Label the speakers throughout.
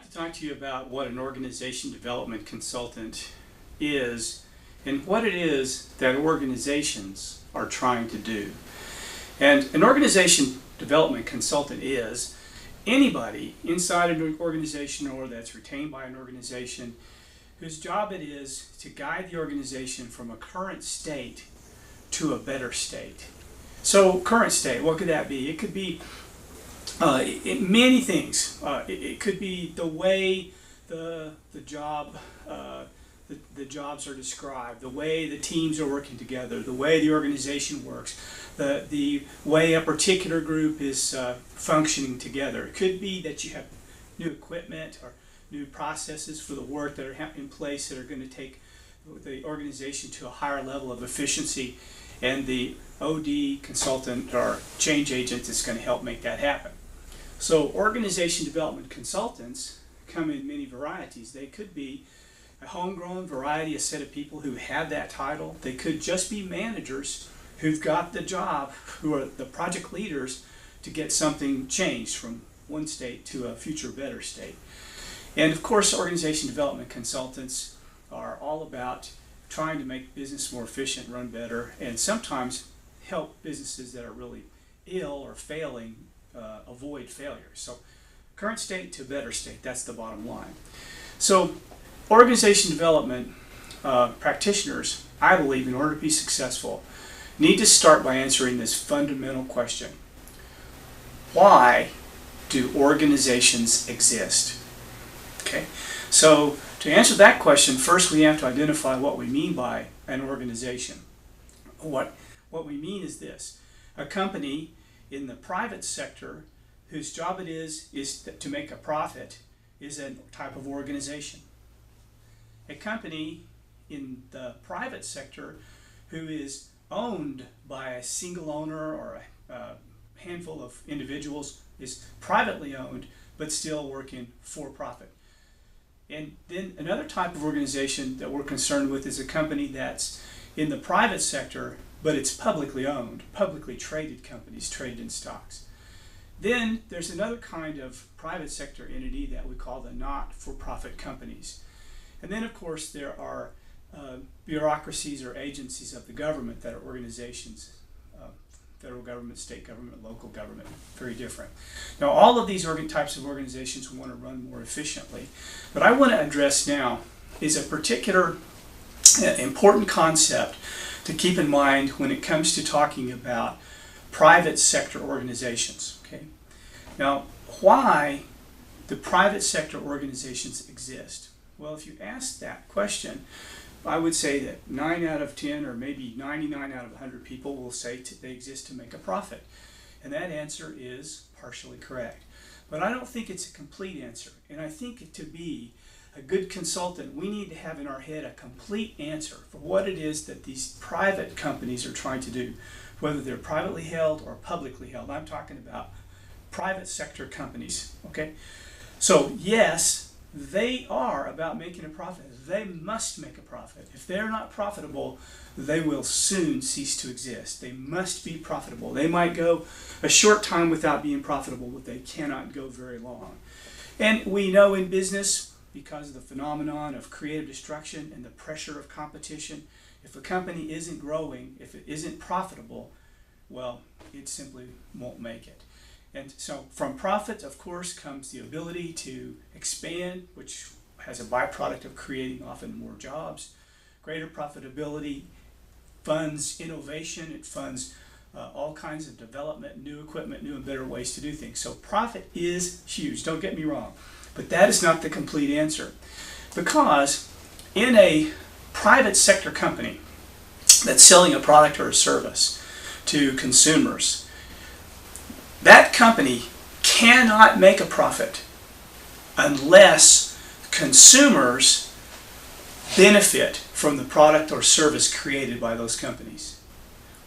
Speaker 1: to talk to you about what an organization development consultant is and what it is that organizations are trying to do. And an organization development consultant is anybody inside an organization or that's retained by an organization whose job it is to guide the organization from a current state to a better state. So current state, what could that be? It could be many things. It could be the way the jobs are described, the way the teams are working together, the way the organization works, the way a particular group is functioning together. It could be that you have new equipment or new processes for the work that are in place that are going to take the organization to a higher level of efficiency, and the OD consultant or change agent is going to help make that happen. So organization development consultants come in many varieties. They could be a homegrown variety, a set of people who have that title. They could just be managers who've got the job, who are the project leaders to get something changed from one state to a future better state. And of course, organization development consultants are all about trying to make business more efficient, run better, and sometimes help businesses that are really ill or failing avoid failure. So current state to better state, that's the bottom line. So organization development practitioners, I believe, in order to be successful, need to start by answering this fundamental question. Why do organizations exist? Okay, so to answer that question, first we have to identify what we mean by an organization. What we mean is this: a company in the private sector whose job it is to make a profit is a type of organization. A company in the private sector who is owned by a single owner or a handful of individuals is privately owned but still working for profit. And then another type of organization that we're concerned with is a company that's in the private sector but it's publicly owned, publicly traded companies, traded in stocks. Then there's another kind of private sector entity that we call the not-for-profit companies. And then of course there are bureaucracies or agencies of the government that are organizations, federal government, state government, local government, very different. Now all of these types of organizations want to run more efficiently. What I want to address now is a particular important concept to keep in mind when it comes to talking about private sector organizations. Okay? Now, why do private sector organizations exist? Well, if you ask that question, I would say that 9 out of 10 or maybe 99 out of 100 people will say they exist to make a profit. And that answer is partially correct. But I don't think it's a complete answer. And I think to be a good consultant, we need to have in our head a complete answer for what it is that these private companies are trying to do, whether they're privately held or publicly held. I'm talking about private sector companies, okay? So yes, they are about making a profit. They must make a profit. If they're not profitable, they will soon cease to exist. They must be profitable. They might go a short time without being profitable, but they cannot go very long. And we know in business, because of the phenomenon of creative destruction and the pressure of competition, if a company isn't growing, if it isn't profitable, well, it simply won't make it. And so from profit, of course, comes the ability to expand, which has a byproduct of creating often more jobs. Greater profitability funds innovation. It funds all kinds of development, new equipment, new and better ways to do things. So profit is huge, don't get me wrong. But that is not the complete answer. Because in a private sector company that's selling a product or a service to consumers, that company cannot make a profit unless consumers benefit from the product or service created by those companies.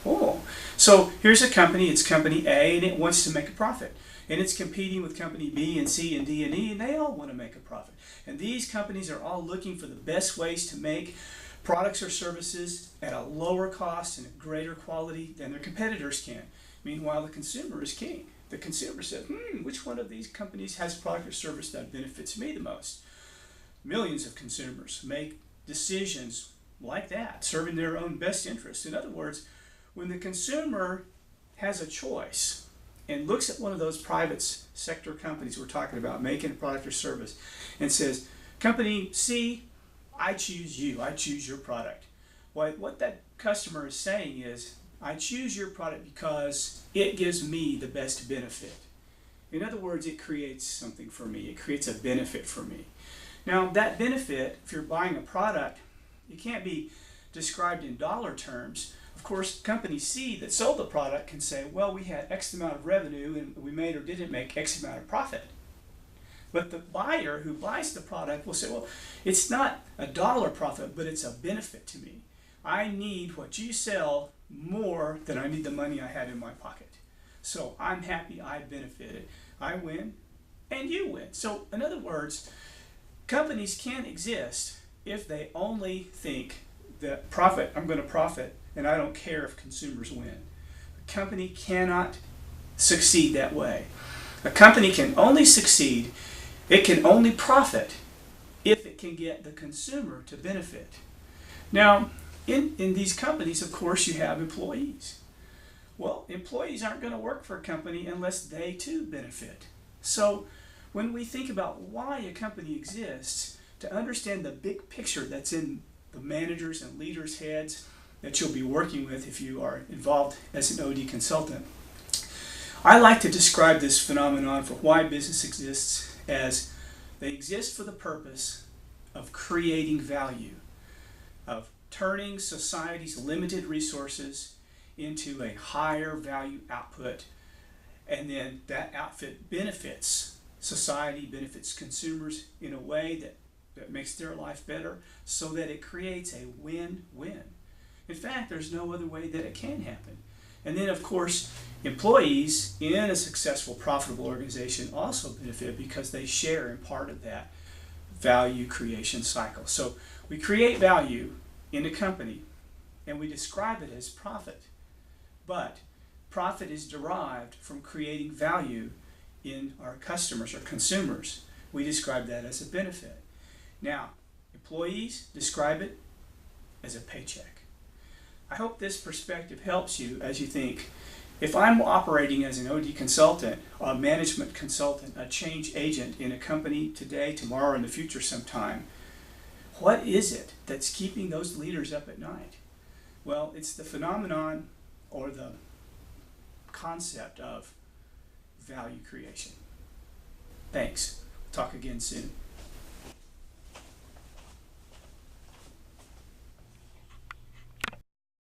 Speaker 1: Oh, so here's a company, it's company A, and it wants to make a profit. And it's competing with company B and C and D and E, and they all want to make a profit. And these companies are all looking for the best ways to make products or services at a lower cost and a greater quality than their competitors can. Meanwhile, the consumer is king. The consumer says, which one of these companies has a product or service that benefits me the most? Millions of consumers make decisions like that, serving their own best interest. In other words, when the consumer has a choice and looks at one of those private sector companies we're talking about making a product or service and says, company C, I choose you, I choose your product. What that customer is saying is, I choose your product because it gives me the best benefit. In other words, it creates something for me. It creates a benefit for me. Now, that benefit, if you're buying a product, it can't be described in dollar terms. Of course, company C that sold the product can say, well, we had X amount of revenue and we made or didn't make X amount of profit. But the buyer who buys the product will say, well, it's not a dollar profit, but it's a benefit to me. I need what you sell more than I need the money I had in my pocket. So I'm happy I benefited. I win and you win. So in other words, companies can't exist if they only think that profit, I'm going to profit, and I don't care if consumers win. A company cannot succeed that way. A company can only succeed, it can only profit if it can get the consumer to benefit. Now, in these companies, of course, you have employees. Well, employees aren't going to work for a company unless they too benefit. So when we think about why a company exists, to understand the big picture that's in the managers and leaders' heads that you'll be working with if you are involved as an OD consultant, I like to describe this phenomenon for why business exists as they exist for the purpose of creating value, of turning society's limited resources into a higher value output, and then that output benefits society, benefits consumers in a way that makes their life better, so that it creates a win-win. In fact, there's no other way that it can happen. And then, of course, employees in a successful, profitable organization also benefit because they share in part of that value creation cycle. So we create value in a company and we describe it as profit. But profit is derived from creating value in our customers or consumers. We describe that as a benefit. Now, employees describe it as a paycheck. I hope this perspective helps you as you think, if I'm operating as an OD consultant, a management consultant, a change agent in a company today, tomorrow, in the future sometime, what is it that's keeping those leaders up at night? Well, it's the phenomenon or the concept of value creation. Thanks. Talk again soon.